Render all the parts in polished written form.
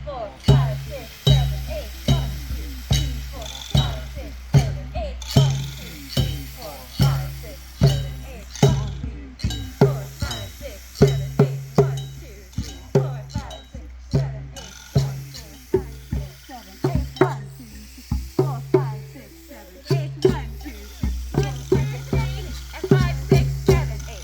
4, 5, 6, 7, 8. 1, 2, 3, 4, 5, 6, 7, 8. 1, 2, 3, 4, 5, 6, 7, 8. 1, 2, 3, 4, 5, 6, 7, 8. 1, 2, 3, 4, 5, 6, 7, 8. 1, 2, 3, 4, 5, 6, 7, 8. 1, 2, 3, 4, 5, 6, 7, 8. 1, 2, 3, 4, 5, 6, 7, 8.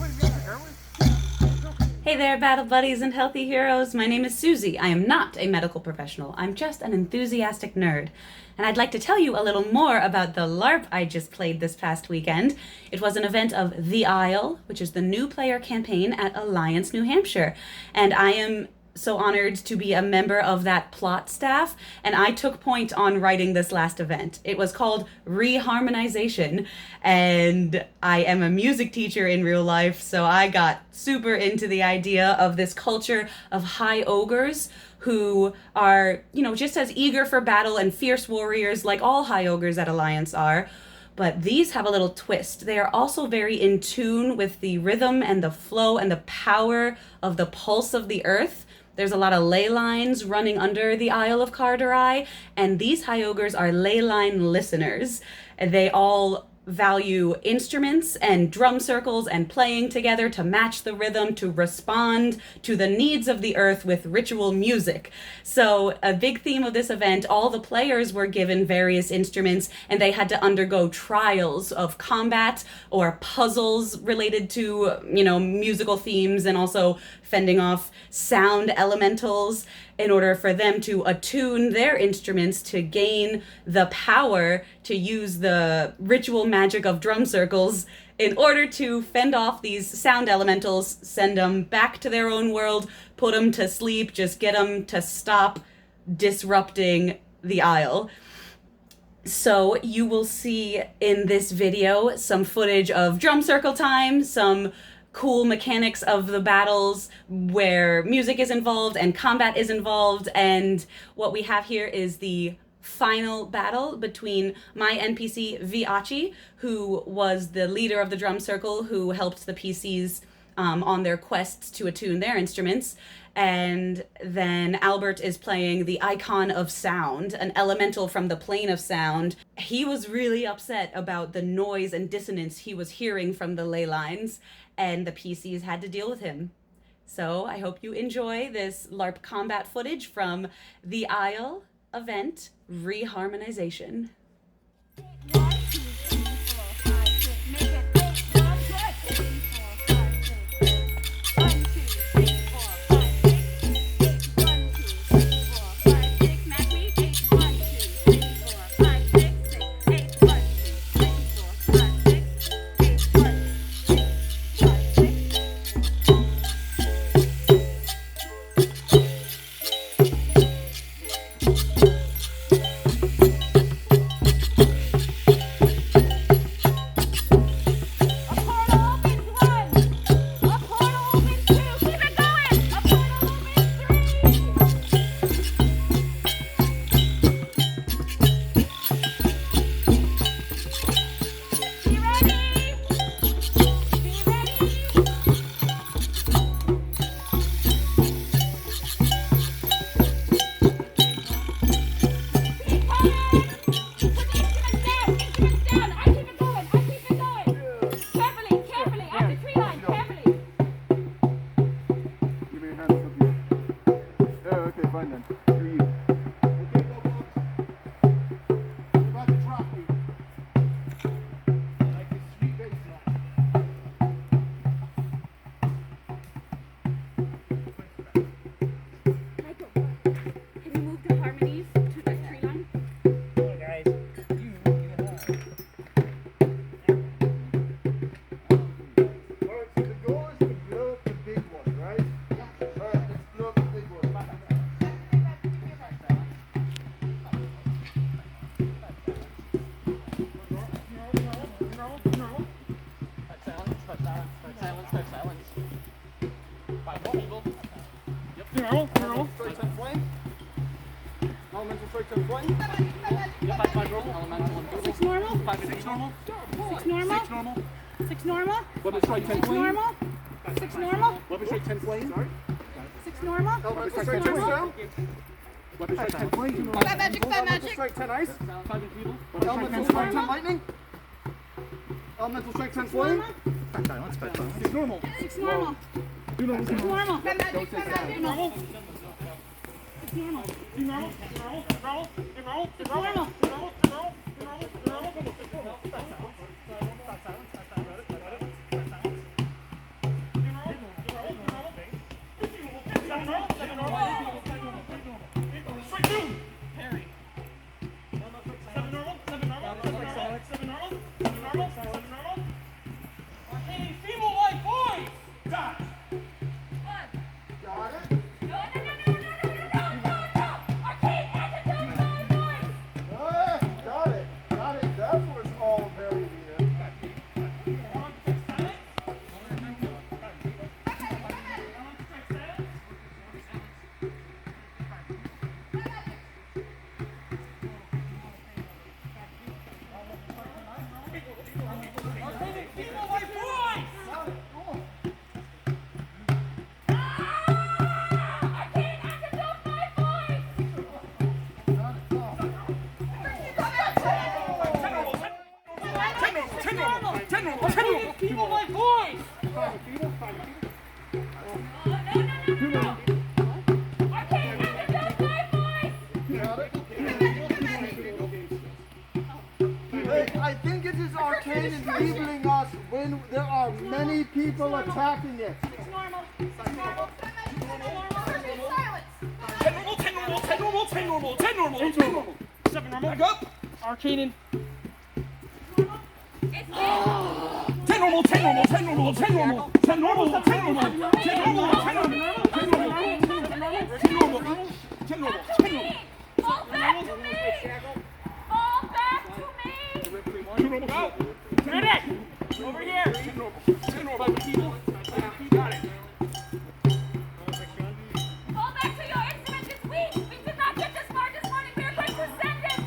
1, 2, 3. Hey there, battle buddies and healthy heroes. My name is Susie. I am not a medical professional. I'm just an enthusiastic nerd. And I'd like to tell you a little more about the LARP I just played this past weekend. It was an event of The Isle, which is the new player campaign at Alliance, New Hampshire. And I am so honored to be a member of that plot staff, and I took point on writing this last event. It was called Reharmonization, and I am a music teacher in real life, so I got super into the idea of this culture of high ogres who are, just as eager for battle and fierce warriors like all high ogres at Alliance are. But these have a little twist. They are also very in tune with the rhythm and the flow and the power of the pulse of the earth. There's a lot of ley lines running under the Isle of Cardurai, and these high ogres are ley line listeners. They all value instruments and drum circles and playing together to match the rhythm, to respond to the needs of the earth with ritual music. So a big theme of this event, all the players were given various instruments and they had to undergo trials of combat or puzzles related to, musical themes, and also fending off sound elementals in order for them to attune their instruments to gain the power to use the ritual magic of drum circles in order to fend off these sound elementals, send them back to their own world, put them to sleep, just get them to stop disrupting the Isle. So you will see in this video some footage of drum circle time, some cool mechanics of the battles where music is involved and combat is involved. And what we have here is the final battle between my NPC Viachi, who was the leader of the drum circle, who helped the PCs on their quests to attune their instruments. And then Albert is playing the Icon of Sound, an elemental from the plane of sound. He was really upset about the noise and dissonance he was hearing from the ley lines, and the PCs had to deal with him. So I hope you enjoy this LARP combat footage from the Isle event, Reharmonization. Six normal. 5 to 6 normal. 6 normal. 6 normal. 6 normal. Weapon strike 10 flame. Normal. 6 normal. Weapon strike 10 flame. Sorry. 6 normal. Elemental strike 10 down. Weapon strike 10 lightning. Flat magic, flat Elemental magic. strike 10 ice. Elemental strike 10 lightning. Elemental strike 10 flame. It's normal. 6 normal. Do normal. It's normal. Flat magic, flat magic. Normal. It's normal. Normal. It's normal. Got it. That's what it's all very near. I think it is arcane enabling us when there are many people attacking it. It's normal. It's normal. Silence. 10 normal. 7 normal. Back up. Arcane and It's normal. 10 normal. 10 normal. 10 normal. 10 normal. 10 normal. 10 normal. 10 normal. 10 normal. 10 normal. 10 normal. 10 normal. Fall back to me. Fall back to me. 2 normal. Go. medic! Over here! 10 normal. 10 normal. Got it. Fall back to your instrument this week. We did not get this far this morning. We are going to send it.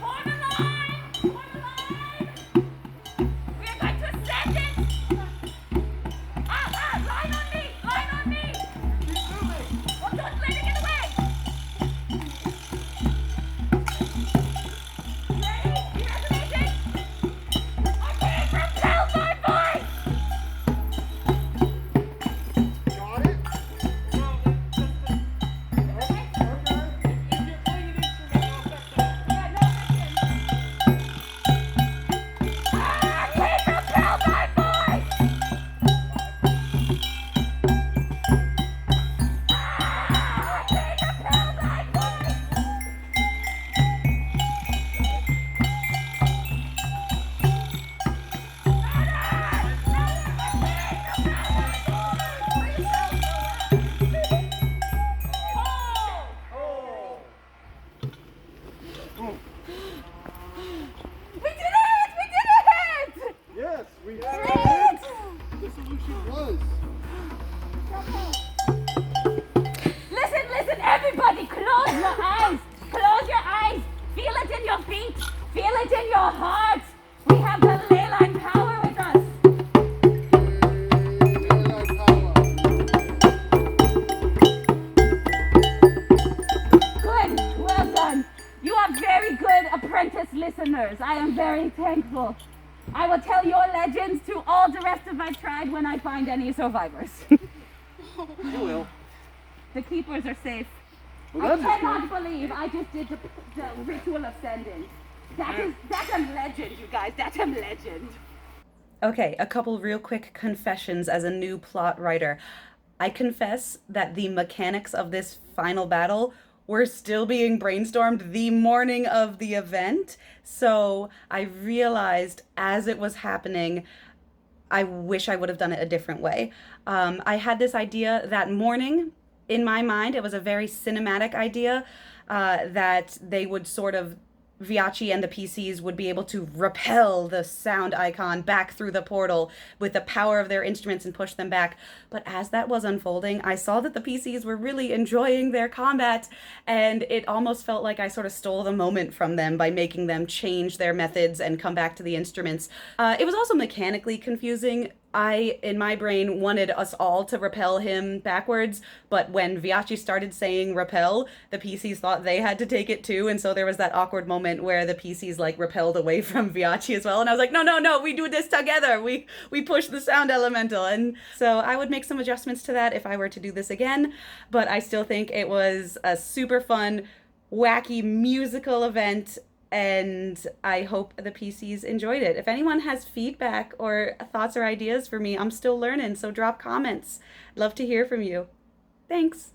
Form a line. Form a line. We are going to send it. Line on me. Line on me. Oh, don't let it get away. Ready? Resonating? I can't propel my voice. Got it. I can't propel my voice. I can't propel my voice. We did it! We did it! Yes, we did Did it. it! The solution was. Listen, everybody, close your eyes. Close your eyes. Feel it in your feet. Feel it in your heart. We have the ley line power with us. Good. Well done. You are very good apprentice listeners. I am very thankful. I will tell your legends to all the rest of my tribe when I find any survivors. You will. The keepers are safe. Well, I that is cannot believe I just did the ritual of sending. That's a legend, you guys. That's a legend. Okay, a couple real quick confessions as a new plot writer. I confess that the mechanics of this final battle were still being brainstormed the morning of the event. So I realized as it was happening, I wish I would have done it a different way. I had this idea that morning in my mind. It was a very cinematic idea that they would sort of, Viachi and the PCs would be able to repel the sound icon back through the portal with the power of their instruments and push them back. But as that was unfolding, I saw that the PCs were really enjoying their combat, and it almost felt like I sort of stole the moment from them by making them change their methods and come back to the instruments. It was also mechanically confusing. I, in my brain, wanted us all to repel him backwards, but when Viachi started saying repel, the PCs thought they had to take it too, and so there was that awkward moment where the PCs like repelled away from Viachi as well, and I was like, no, we do this together. We push the sound elemental, and so I would make some adjustments to that if I were to do this again, but I still think it was a super fun, wacky musical event, and I hope the PCs enjoyed it. If anyone has feedback or thoughts or ideas for me, I'm still learning, so drop comments. Love to hear from you. Thanks.